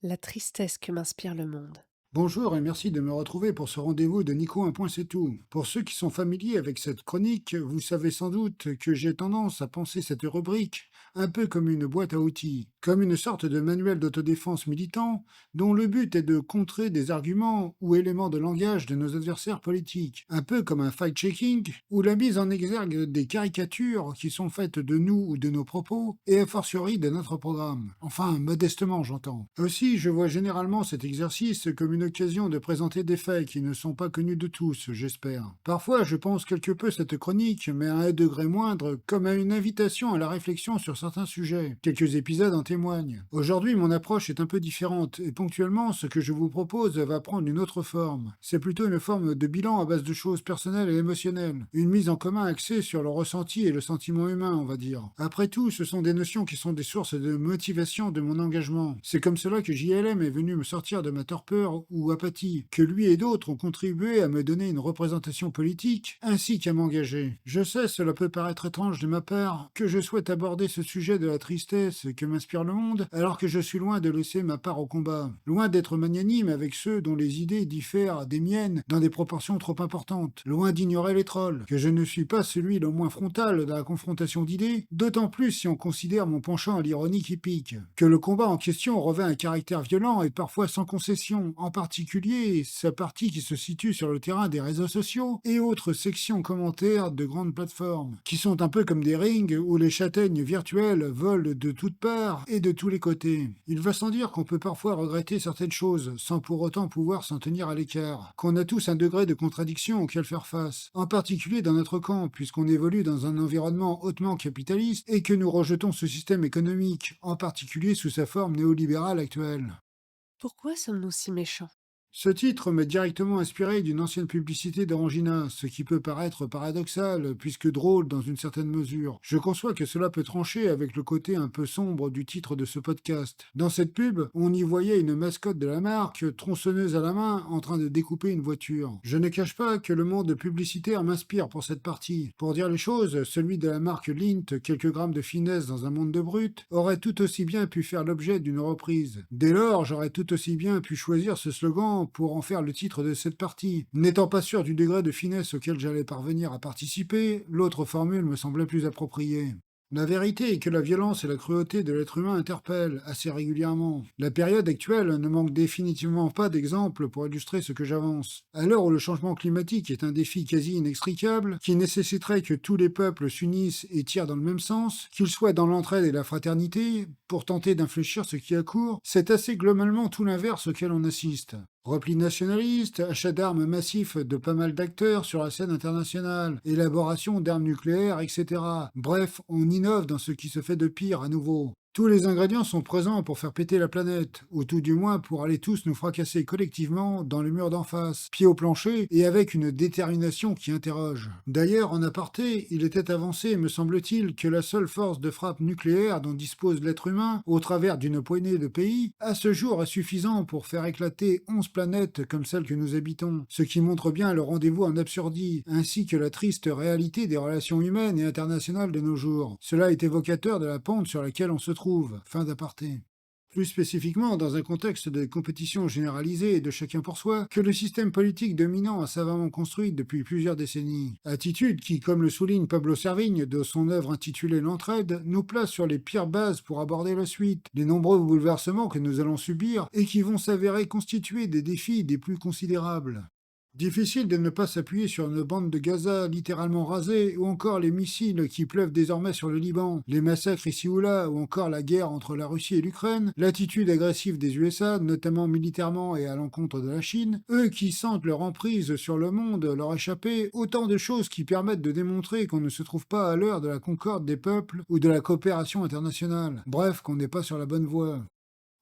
La tristesse que m'inspire le monde. Bonjour et merci de me retrouver pour ce rendez-vous de Nico un point c'est tout. Pour ceux qui sont familiers avec cette chronique, vous savez sans doute que j'ai tendance à penser cette rubrique un peu comme une boîte à outils, comme une sorte de manuel d'autodéfense militant dont le but est de contrer des arguments ou éléments de langage de nos adversaires politiques, un peu comme un fact-checking ou la mise en exergue des caricatures qui sont faites de nous ou de nos propos et a fortiori de notre programme. Enfin, modestement j'entends. Aussi, je vois généralement cet exercice comme une occasion de présenter des faits qui ne sont pas connus de tous, j'espère. Parfois, je pense quelque peu cette chronique, mais à un degré moindre, comme à une invitation à la réflexion sur certains sujets. Quelques épisodes en témoignent. Aujourd'hui, mon approche est un peu différente, et ponctuellement, ce que je vous propose va prendre une autre forme. C'est plutôt une forme de bilan à base de choses personnelles et émotionnelles. Une mise en commun axée sur le ressenti et le sentiment humain, on va dire. Après tout, ce sont des notions qui sont des sources de motivation de mon engagement. C'est comme cela que JLM est venu me sortir de ma torpeur ou apathie, que lui et d'autres ont contribué à me donner une représentation politique, ainsi qu'à m'engager. Je sais, cela peut paraître étrange de ma part, que je souhaite aborder ce sujet de la tristesse que m'inspire le monde, alors que je suis loin de laisser ma part au combat, loin d'être magnanime avec ceux dont les idées diffèrent des miennes dans des proportions trop importantes, loin d'ignorer les trolls, que je ne suis pas celui le moins frontal de la confrontation d'idées, d'autant plus si on considère mon penchant à l'ironie qui pique, que le combat en question revêt un caractère violent et parfois sans concession, en particulier sa partie qui se situe sur le terrain des réseaux sociaux et autres sections commentaires de grandes plateformes, qui sont un peu comme des rings où les châtaignes virtuelles volent de toutes parts et de tous les côtés. Il va sans dire qu'on peut parfois regretter certaines choses, sans pour autant pouvoir s'en tenir à l'écart, qu'on a tous un degré de contradiction auquel faire face, en particulier dans notre camp, puisqu'on évolue dans un environnement hautement capitaliste et que nous rejetons ce système économique, en particulier sous sa forme néolibérale actuelle. Pourquoi sommes-nous si méchants? Ce titre m'est directement inspiré d'une ancienne publicité d'Orangina, ce qui peut paraître paradoxal, puisque drôle dans une certaine mesure. Je conçois que cela peut trancher avec le côté un peu sombre du titre de ce podcast. Dans cette pub, on y voyait une mascotte de la marque, tronçonneuse à la main, en train de découper une voiture. Je ne cache pas que le monde publicitaire m'inspire pour cette partie. Pour dire les choses, celui de la marque Lint, quelques grammes de finesse dans un monde de brut, aurait tout aussi bien pu faire l'objet d'une reprise. Dès lors, j'aurais tout aussi bien pu choisir ce slogan pour en faire le titre de cette partie. N'étant pas sûr du degré de finesse auquel j'allais parvenir à participer, l'autre formule me semblait plus appropriée. La vérité est que la violence et la cruauté de l'être humain interpellent assez régulièrement. La période actuelle ne manque définitivement pas d'exemples pour illustrer ce que j'avance. À l'heure où le changement climatique est un défi quasi inextricable, qui nécessiterait que tous les peuples s'unissent et tirent dans le même sens, qu'ils soient dans l'entraide et la fraternité, pour tenter d'infléchir ce qui accourt, c'est assez globalement tout l'inverse auquel on assiste. Repli nationaliste, achat d'armes massif de pas mal d'acteurs sur la scène internationale, élaboration d'armes nucléaires, etc. Bref, on innove dans ce qui se fait de pire à nouveau. Tous les ingrédients sont présents pour faire péter la planète, ou tout du moins pour aller tous nous fracasser collectivement dans le mur d'en face, pied au plancher et avec une détermination qui interroge. D'ailleurs, en aparté, il était avancé, me semble-t-il, que la seule force de frappe nucléaire dont dispose l'être humain, au travers d'une poignée de pays, à ce jour est suffisant pour faire éclater 11 planètes comme celle que nous habitons, ce qui montre bien le rendez-vous en absurdie, ainsi que la triste réalité des relations humaines et internationales de nos jours. Cela est évocateur de la pente sur laquelle on se trouve. Fin d'aparté. Plus spécifiquement, dans un contexte de compétition généralisée et de chacun pour soi, que le système politique dominant a savamment construit depuis plusieurs décennies. Attitude qui, comme le souligne Pablo Servigne de son œuvre intitulée L'Entraide, nous place sur les pires bases pour aborder la suite, les nombreux bouleversements que nous allons subir et qui vont s'avérer constituer des défis des plus considérables. Difficile de ne pas s'appuyer sur une bande de Gaza littéralement rasée, ou encore les missiles qui pleuvent désormais sur le Liban, les massacres ici ou là, ou encore la guerre entre la Russie et l'Ukraine, l'attitude agressive des USA, notamment militairement et à l'encontre de la Chine, eux qui sentent leur emprise sur le monde leur échapper, autant de choses qui permettent de démontrer qu'on ne se trouve pas à l'heure de la concorde des peuples ou de la coopération internationale. Bref, qu'on n'est pas sur la bonne voie.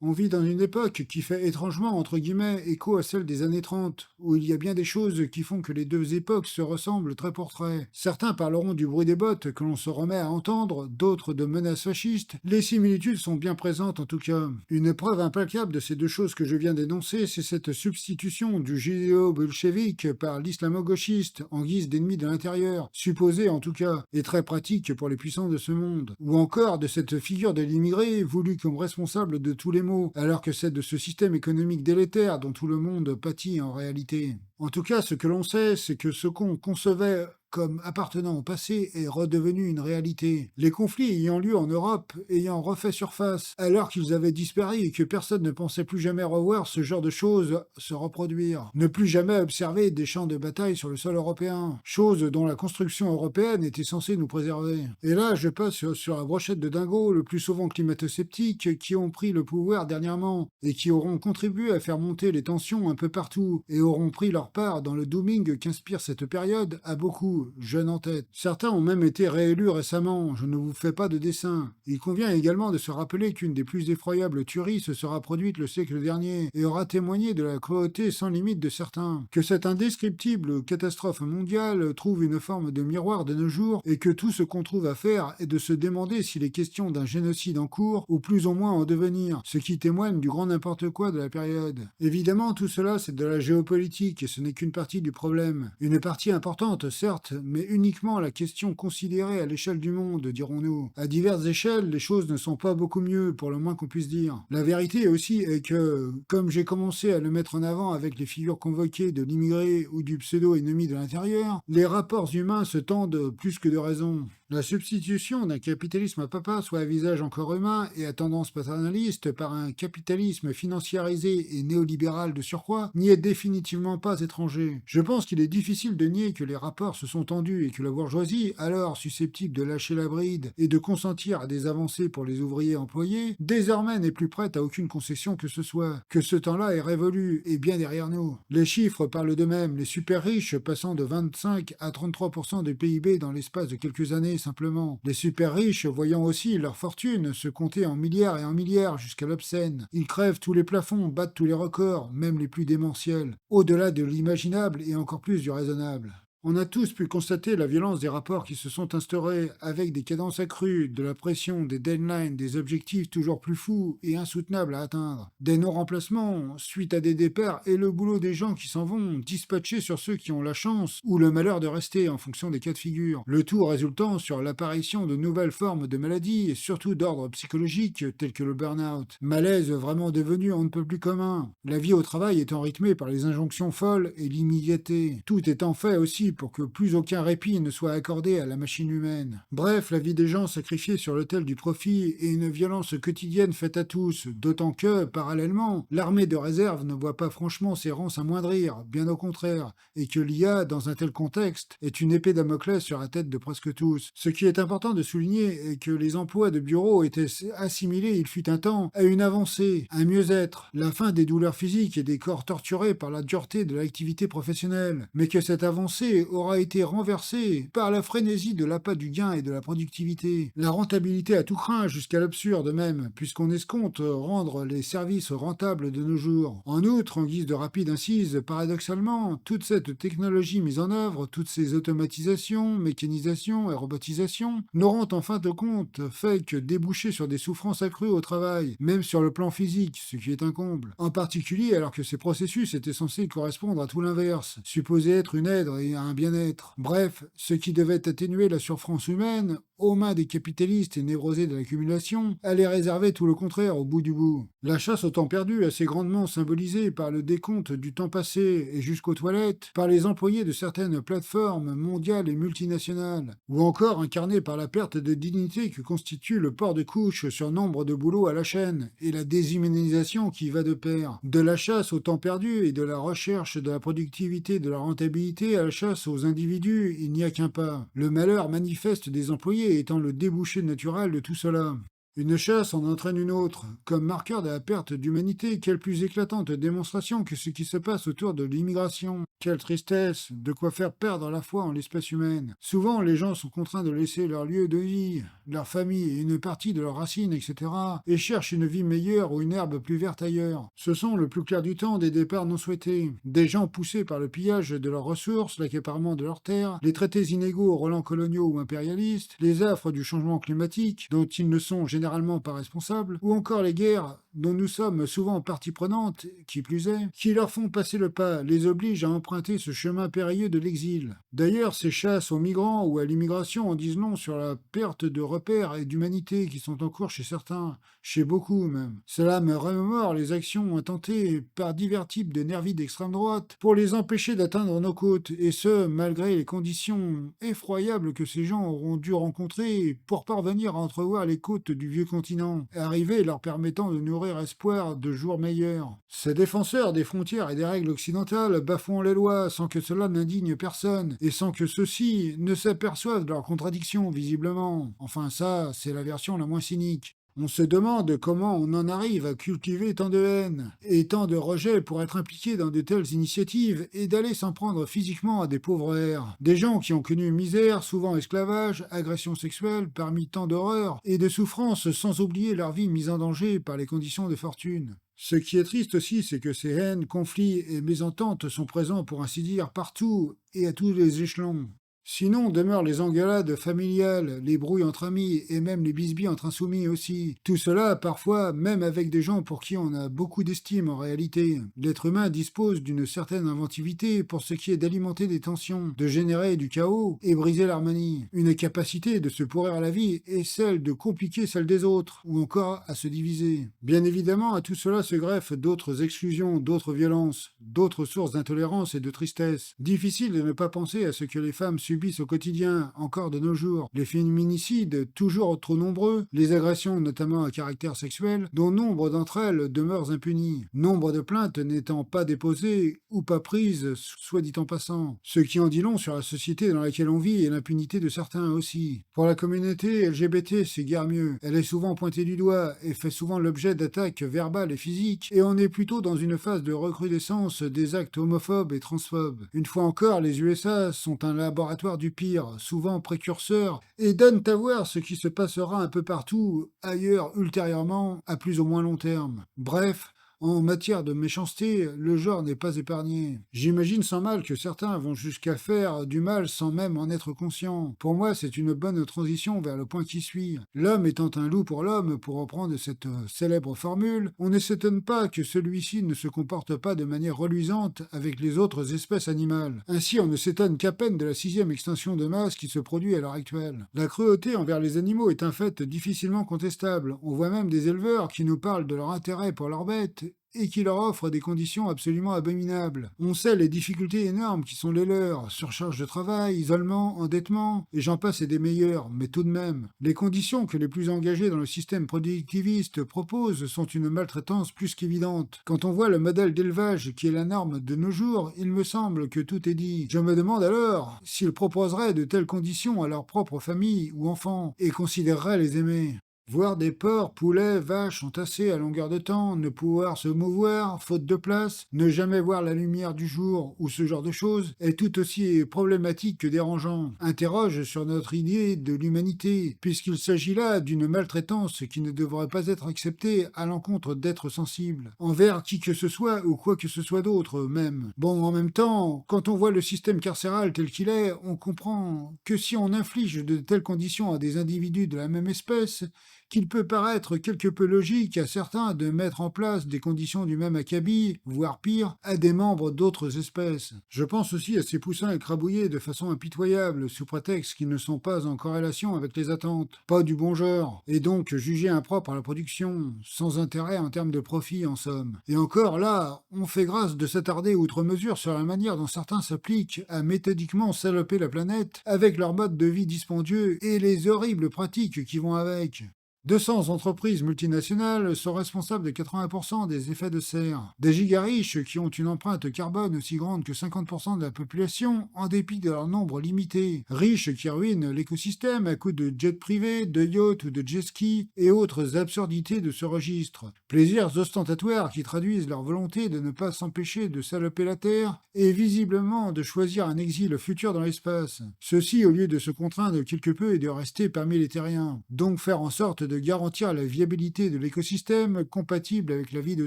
On vit dans une époque qui fait étrangement, entre guillemets, écho à celle des années 30, où il y a bien des choses qui font que les deux époques se ressemblent trait pour trait. Certains parleront du bruit des bottes que l'on se remet à entendre, d'autres de menaces fascistes. Les similitudes sont bien présentes en tout cas. Une preuve implacable de ces deux choses que je viens d'énoncer, c'est cette substitution du judéo-bolchevique par l'islamo-gauchiste en guise d'ennemi de l'intérieur, supposé en tout cas, et très pratique pour les puissants de ce monde. Ou encore de cette figure de l'immigré voulu comme responsable de tous les maux mot, alors que c'est de ce système économique délétère dont tout le monde pâtit en réalité. En tout cas, ce que l'on sait, c'est que ce qu'on concevait comme appartenant au passé est redevenu une réalité. Les conflits ayant lieu en Europe ayant refait surface, alors qu'ils avaient disparu et que personne ne pensait plus jamais revoir ce genre de choses se reproduire. Ne plus jamais observer des champs de bataille sur le sol européen, chose dont la construction européenne était censée nous préserver. Et là, je passe sur la brochette de dingos, le plus souvent climato-sceptiques, qui ont pris le pouvoir dernièrement et qui auront contribué à faire monter les tensions un peu partout et auront pris leur part dans le dooming qu'inspire cette période à beaucoup, jeunes en tête. Certains ont même été réélus récemment, je ne vous fais pas de dessin. Il convient également de se rappeler qu'une des plus effroyables tueries se sera produite le siècle dernier et aura témoigné de la cruauté sans limite de certains. Que cette indescriptible catastrophe mondiale trouve une forme de miroir de nos jours et que tout ce qu'on trouve à faire est de se demander s'il est question d'un génocide en cours ou plus ou moins en devenir, ce qui témoigne du grand n'importe quoi de la période. Évidemment, tout cela c'est de la géopolitique et ce n'est qu'une partie du problème. Une partie importante, certes, mais uniquement la question considérée à l'échelle du monde, dirons-nous. À diverses échelles, les choses ne sont pas beaucoup mieux, pour le moins qu'on puisse dire. La vérité aussi est que, comme j'ai commencé à le mettre en avant avec les figures convoquées de l'immigré ou du pseudo-ennemi de l'intérieur, les rapports humains se tendent plus que de raison. La substitution d'un capitalisme à papa, soit à visage encore humain et à tendance paternaliste, par un capitalisme financiarisé et néolibéral de surcroît, n'y est définitivement pas étranger. Je pense qu'il est difficile de nier que les rapports se sont tendus et que la bourgeoisie, alors susceptible de lâcher la bride et de consentir à des avancées pour les ouvriers employés, désormais n'est plus prête à aucune concession que ce soit. Que ce temps-là est révolu et bien derrière nous. Les chiffres parlent d'eux-mêmes, les super riches passant de 25 à 33% du PIB dans l'espace de quelques années simplement. Les super riches voyant aussi leur fortune se compter en milliards et en milliards jusqu'à l'obscène. Ils crèvent tous les plafonds, battent tous les records, même les plus démentiels, au-delà de l'imaginable et encore plus du raisonnable. On a tous pu constater la violence des rapports qui se sont instaurés avec des cadences accrues, de la pression, des deadlines, des objectifs toujours plus fous et insoutenables à atteindre, des non-remplacements suite à des départs et le boulot des gens qui s'en vont, dispatchés sur ceux qui ont la chance ou le malheur de rester en fonction des cas de figure, le tout résultant sur l'apparition de nouvelles formes de maladies et surtout d'ordre psychologique tels que le burn-out, malaise vraiment devenu on ne peut plus commun, la vie au travail étant rythmée par les injonctions folles et l'immédiateté, tout étant fait aussi pour que plus aucun répit ne soit accordé à la machine humaine. Bref, la vie des gens sacrifiés sur l'autel du profit et une violence quotidienne faite à tous, d'autant que, parallèlement, l'armée de réserve ne voit pas franchement ses rangs s'amoindrir, bien au contraire, et que l'IA, dans un tel contexte, est une épée Damoclès sur la tête de presque tous. Ce qui est important de souligner est que les emplois de bureau étaient assimilés, il fut un temps, à une avancée, un mieux-être, la fin des douleurs physiques et des corps torturés par la dureté de l'activité professionnelle, mais que cette avancée aura été renversée par la frénésie de l'appât du gain et de la productivité. La rentabilité à tout crin, jusqu'à l'absurde même, puisqu'on escompte rendre les services rentables de nos jours. En outre, en guise de rapide incise, paradoxalement, toute cette technologie mise en œuvre, toutes ces automatisations, mécanisations et robotisations, n'auront en fin de compte fait que déboucher sur des souffrances accrues au travail, même sur le plan physique, ce qui est un comble. En particulier alors que ces processus étaient censés correspondre à tout l'inverse, supposés être une aide et un bien-être. Bref, ce qui devait atténuer la souffrance humaine, aux mains des capitalistes et névrosés de l'accumulation, allait réserver tout le contraire au bout du bout. La chasse au temps perdu, assez grandement symbolisée par le décompte du temps passé et jusqu'aux toilettes, par les employés de certaines plateformes mondiales et multinationales, ou encore incarnée par la perte de dignité que constitue le port de couche sur nombre de boulots à la chaîne, et la déshumanisation qui va de pair. De la chasse au temps perdu et de la recherche de la productivité, de la rentabilité à la chasse aux individus, il n'y a qu'un pas. Le malheur manifeste des employés étant le débouché naturel de tout cela. Une chasse en entraîne une autre, comme marqueur de la perte d'humanité. Quelle plus éclatante démonstration que ce qui se passe autour de l'immigration. Quelle tristesse, de quoi faire perdre la foi en l'espèce humaine. Souvent, les gens sont contraints de laisser leur lieu de vie, leur famille et une partie de leurs racines, etc., et cherchent une vie meilleure ou une herbe plus verte ailleurs. Ce sont le plus clair du temps des départs non souhaités, des gens poussés par le pillage de leurs ressources, l'accaparement de leurs terres, les traités inégaux aux relents coloniaux ou impérialistes, les affres du changement climatique, dont ils ne sont généralement pas responsables, ou encore les guerres dont nous sommes souvent partie prenante, qui plus est, qui leur font passer le pas, les obligent à emprunter ce chemin périlleux de l'exil. D'ailleurs, ces chasses aux migrants ou à l'immigration en disent long sur la perte de repères et d'humanité qui sont en cours chez certains, chez beaucoup même. Cela me remémore les actions intentées par divers types de nervis d'extrême droite pour les empêcher d'atteindre nos côtes, et ce, malgré les conditions effroyables que ces gens auront dû rencontrer pour parvenir à entrevoir les côtes du vieux continent, arrivées leur permettant de nourrir espoir de jours meilleurs. Ces défenseurs des frontières et des règles occidentales bafouant les lois sans que cela n'indigne personne, et sans que ceux-ci ne s'aperçoivent de leurs contradictions, visiblement. Enfin ça, c'est la version la moins cynique. On se demande comment on en arrive à cultiver tant de haine et tant de rejet pour être impliqué dans de telles initiatives et d'aller s'en prendre physiquement à des pauvres airs. Des gens qui ont connu misère, souvent esclavage, agression sexuelle, parmi tant d'horreurs et de souffrances, sans oublier leur vie mise en danger par les conditions de fortune. Ce qui est triste aussi, c'est que ces haines, conflits et mésententes sont présents pour ainsi dire partout et à tous les échelons. Sinon demeurent les engueulades familiales, les brouilles entre amis et même les bisbilles entre insoumis aussi. Tout cela, parfois, même avec des gens pour qui on a beaucoup d'estime en réalité. L'être humain dispose d'une certaine inventivité pour ce qui est d'alimenter des tensions, de générer du chaos et briser l'harmonie. Une capacité de se pourrir la vie et celle de compliquer celle des autres, ou encore à se diviser. Bien évidemment, à tout cela se greffent d'autres exclusions, d'autres violences, d'autres sources d'intolérance et de tristesse. Difficile de ne pas penser à ce que les femmes subissent au quotidien, encore de nos jours. Les féminicides, toujours trop nombreux, les agressions notamment à caractère sexuel, dont nombre d'entre elles demeurent impunies. Nombre de plaintes n'étant pas déposées ou pas prises, soit dit en passant. Ce qui en dit long sur la société dans laquelle on vit et l'impunité de certains aussi. Pour la communauté LGBT, c'est guère mieux. Elle est souvent pointée du doigt et fait souvent l'objet d'attaques verbales et physiques, et on est plutôt dans une phase de recrudescence des actes homophobes et transphobes. Une fois encore, les USA sont un laboratoire du pire, souvent précurseur, et donnent à voir ce qui se passera un peu partout, ailleurs ultérieurement, à plus ou moins long terme. Bref, en matière de méchanceté, le genre n'est pas épargné. J'imagine sans mal que certains vont jusqu'à faire du mal sans même en être conscients. Pour moi, c'est une bonne transition vers le point qui suit. L'homme étant un loup pour l'homme, pour reprendre cette célèbre formule, on ne s'étonne pas que celui-ci ne se comporte pas de manière reluisante avec les autres espèces animales. Ainsi, on ne s'étonne qu'à peine de la 6e extinction de masse qui se produit à l'heure actuelle. La cruauté envers les animaux est un fait difficilement contestable. On voit même des éleveurs qui nous parlent de leur intérêt pour leurs bêtes et qui leur offrent des conditions absolument abominables. On sait les difficultés énormes qui sont les leurs, surcharge de travail, isolement, endettement, et j'en passe et des meilleurs, mais tout de même. Les conditions que les plus engagés dans le système productiviste proposent sont une maltraitance plus qu'évidente. Quand on voit le modèle d'élevage qui est la norme de nos jours, il me semble que tout est dit. Je me demande alors s'ils proposeraient de telles conditions à leur propre famille ou enfants, et considéreraient les aimer. Voir des porcs, poulets, vaches entassés à longueur de temps, ne pouvoir se mouvoir, faute de place, ne jamais voir la lumière du jour ou ce genre de choses, est tout aussi problématique que dérangeant. Interroge sur notre idée de l'humanité, puisqu'il s'agit là d'une maltraitance qui ne devrait pas être acceptée à l'encontre d'êtres sensibles, envers qui que ce soit ou quoi que ce soit d'autre même. Bon, en même temps, quand on voit le système carcéral tel qu'il est, on comprend que si on inflige de telles conditions à des individus de la même espèce, qu'il peut paraître quelque peu logique à certains de mettre en place des conditions du même acabit, voire pire, à des membres d'autres espèces. Je pense aussi à ces poussins écrabouillés de façon impitoyable, sous prétexte qu'ils ne sont pas en corrélation avec les attentes, pas du bon genre, et donc jugés impropres à la production, sans intérêt en termes de profit en somme. Et encore là, on fait grâce de s'attarder outre mesure sur la manière dont certains s'appliquent à méthodiquement saloper la planète avec leur mode de vie dispendieux et les horribles pratiques qui vont avec. 200 entreprises multinationales sont responsables de 80% des effets de serre. Des giga-riches qui ont une empreinte carbone aussi grande que 50% de la population, en dépit de leur nombre limité. Riches qui ruinent l'écosystème à coups de jets privés, de yachts ou de jet-skis et autres absurdités de ce registre. Plaisirs ostentatoires qui traduisent leur volonté de ne pas s'empêcher de saloper la Terre et visiblement de choisir un exil futur dans l'espace. Ceci au lieu de se contraindre quelque peu et de rester parmi les terriens. Donc faire en sorte de garantir la viabilité de l'écosystème compatible avec la vie de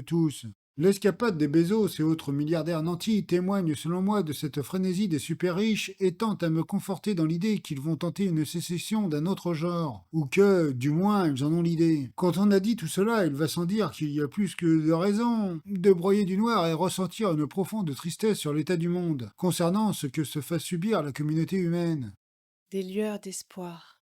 tous. L'escapade des Bezos et autres milliardaires nantis témoigne selon moi de cette frénésie des super riches et tente à me conforter dans l'idée qu'ils vont tenter une sécession d'un autre genre, ou que, du moins, ils en ont l'idée. Quand on a dit tout cela, il va sans dire qu'il y a plus que de raisons de broyer du noir et ressentir une profonde tristesse sur l'état du monde, concernant ce que se fait subir la communauté humaine. Des lueurs d'espoir.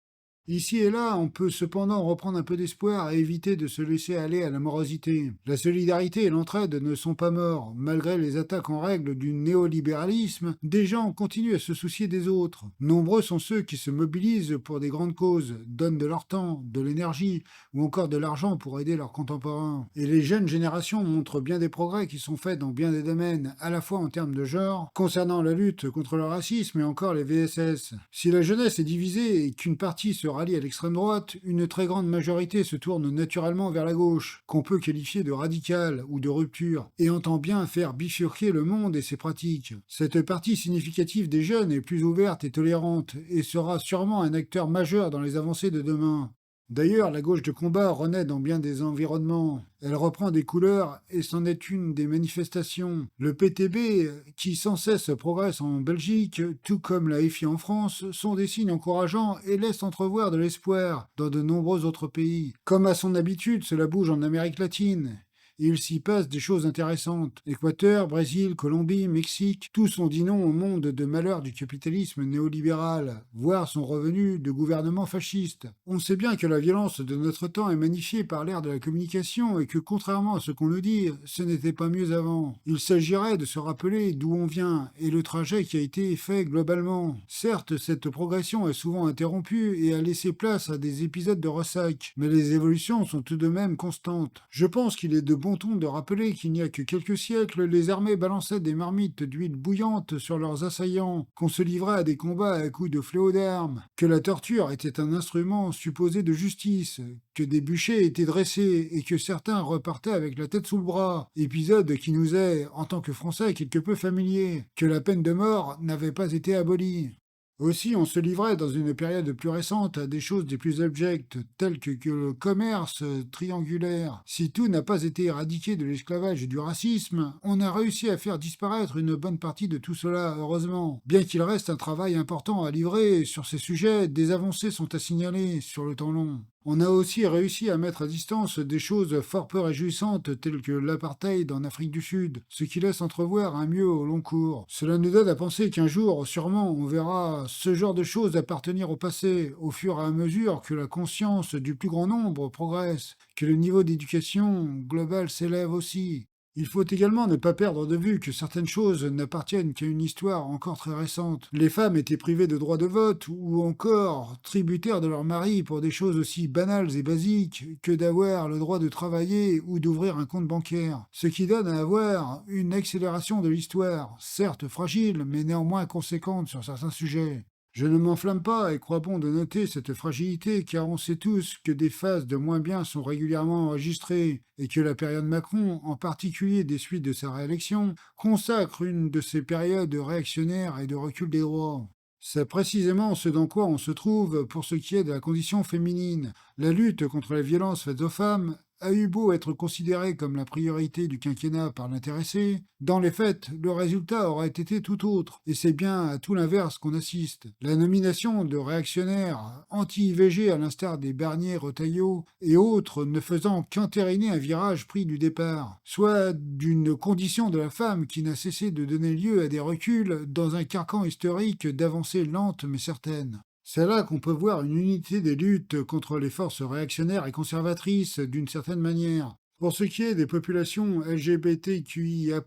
Ici et là, on peut cependant reprendre un peu d'espoir et éviter de se laisser aller à la morosité. La solidarité et l'entraide ne sont pas morts. Malgré les attaques en règle du néolibéralisme, des gens continuent à se soucier des autres. Nombreux sont ceux qui se mobilisent pour des grandes causes, donnent de leur temps, de l'énergie ou encore de l'argent pour aider leurs contemporains. Et les jeunes générations montrent bien des progrès qui sont faits dans bien des domaines, à la fois en termes de genre, concernant la lutte contre le racisme et encore les VSS. Si la jeunesse est divisée et qu'une partie se rallie à l'extrême droite, une très grande majorité se tourne naturellement vers la gauche, qu'on peut qualifier de radicale ou de rupture, et entend bien faire bifurquer le monde et ses pratiques. Cette partie significative des jeunes est plus ouverte et tolérante, et sera sûrement un acteur majeur dans les avancées de demain. D'ailleurs, la gauche de combat renaît dans bien des environnements. Elle reprend des couleurs et c'en est une des manifestations. Le PTB, qui sans cesse progresse en Belgique, tout comme la FI en France, sont des signes encourageants et laissent entrevoir de l'espoir dans de nombreux autres pays. Comme à son habitude, cela bouge en Amérique latine. Et il s'y passe des choses intéressantes. Équateur, Brésil, Colombie, Mexique, tous ont dit non au monde de malheur du capitalisme néolibéral, voire sont revenus de gouvernements fascistes. On sait bien que la violence de notre temps est magnifiée par l'ère de la communication et que contrairement à ce qu'on nous dit, ce n'était pas mieux avant. Il s'agirait de se rappeler d'où on vient et le trajet qui a été fait globalement. Certes, cette progression est souvent interrompue et a laissé place à des épisodes de ressac, mais les évolutions sont tout de même constantes. Je pense qu'il est de bon ton de rappeler qu'il n'y a que quelques siècles, les armées balançaient des marmites d'huile bouillante sur leurs assaillants, qu'on se livrait à des combats à coups de fléaux d'armes, que la torture était un instrument supposé de justice, que des bûchers étaient dressés et que certains repartaient avec la tête sous le bras, épisode qui nous est, en tant que Français, quelque peu familier, que la peine de mort n'avait pas été abolie. Aussi, on se livrait dans une période plus récente à des choses des plus abjectes, telles que le commerce triangulaire. Si tout n'a pas été éradiqué de l'esclavage et du racisme, on a réussi à faire disparaître une bonne partie de tout cela, heureusement. Bien qu'il reste un travail important à livrer sur ces sujets, des avancées sont à signaler sur le temps long. On a aussi réussi à mettre à distance des choses fort peu réjouissantes telles que l'apartheid en Afrique du Sud, ce qui laisse entrevoir un mieux au long cours. Cela nous donne à penser qu'un jour, sûrement, on verra ce genre de choses appartenir au passé, au fur et à mesure que la conscience du plus grand nombre progresse, que le niveau d'éducation global s'élève aussi. Il faut également ne pas perdre de vue que certaines choses n'appartiennent qu'à une histoire encore très récente. Les femmes étaient privées de droit de vote ou encore tributaires de leur mari pour des choses aussi banales et basiques que d'avoir le droit de travailler ou d'ouvrir un compte bancaire. Ce qui donne à avoir une accélération de l'histoire, certes fragile mais néanmoins conséquente sur certains sujets. Je ne m'enflamme pas et crois bon de noter cette fragilité car on sait tous que des phases de moins bien sont régulièrement enregistrées et que la période Macron, en particulier des suites de sa réélection, consacre une de ces périodes réactionnaires et de recul des droits. C'est précisément ce dans quoi on se trouve pour ce qui est de la condition féminine. La lutte contre les violences faites aux femmes a eu beau être considérée comme la priorité du quinquennat par l'intéressé, dans les faits, le résultat aurait été tout autre, et c'est bien à tout l'inverse qu'on assiste. La nomination de réactionnaires anti-IVG à l'instar des Bernier, Retailleau et autres ne faisant qu'entériner un virage pris du départ, soit d'une condition de la femme qui n'a cessé de donner lieu à des reculs dans un carcan historique d'avancées lentes mais certaines. C'est là qu'on peut voir une unité des luttes contre les forces réactionnaires et conservatrices d'une certaine manière. Pour ce qui est des populations LGBTQIA+,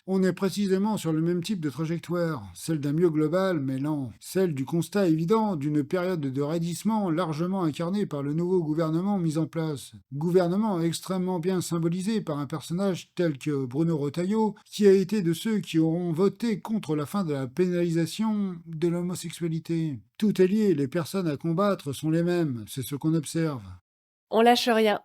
on est précisément sur le même type de trajectoire, celle d'un mieux global mais lent, celle du constat évident d'une période de raidissement largement incarnée par le nouveau gouvernement mis en place. Gouvernement extrêmement bien symbolisé par un personnage tel que Bruno Retailleau, qui a été de ceux qui auront voté contre la fin de la pénalisation de l'homosexualité. Tout est lié, les personnes à combattre sont les mêmes, c'est ce qu'on observe. On lâche rien.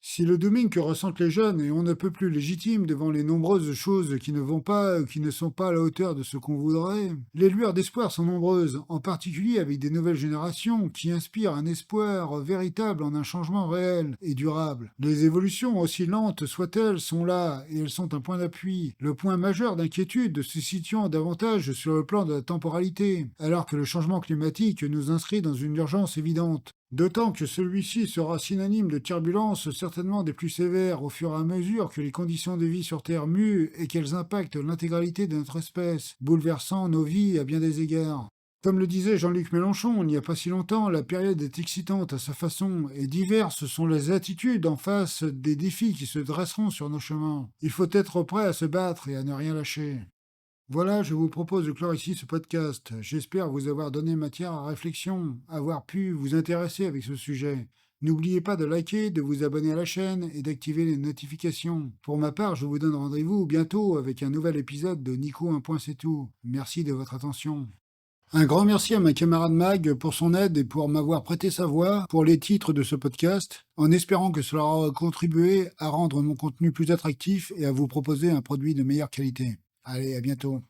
Si le dooming que ressentent les jeunes est on ne peut plus légitime devant les nombreuses choses qui ne vont pas, qui ne sont pas à la hauteur de ce qu'on voudrait, les lueurs d'espoir sont nombreuses, en particulier avec des nouvelles générations qui inspirent un espoir véritable en un changement réel et durable. Les évolutions, aussi lentes soient-elles, sont là et elles sont un point d'appui. Le point majeur d'inquiétude se situant davantage sur le plan de la temporalité, alors que le changement climatique nous inscrit dans une urgence évidente. D'autant que celui-ci sera synonyme de turbulences certainement des plus sévères au fur et à mesure que les conditions de vie sur Terre muent et qu'elles impactent l'intégralité de notre espèce, bouleversant nos vies à bien des égards. Comme le disait Jean-Luc Mélenchon il n'y a pas si longtemps, la période est excitante à sa façon et diverses sont les attitudes en face des défis qui se dresseront sur nos chemins. Il faut être prêt à se battre et à ne rien lâcher. Voilà, je vous propose de clore ici ce podcast. J'espère vous avoir donné matière à réflexion, avoir pu vous intéresser avec ce sujet. N'oubliez pas de liker, de vous abonner à la chaîne et d'activer les notifications. Pour ma part, je vous donne rendez-vous bientôt avec un nouvel épisode de Nico un point c'est tout. Merci de votre attention. Un grand merci à ma camarade Mag pour son aide et pour m'avoir prêté sa voix pour les titres de ce podcast, en espérant que cela aura contribué à rendre mon contenu plus attractif et à vous proposer un produit de meilleure qualité. Allez, à bientôt.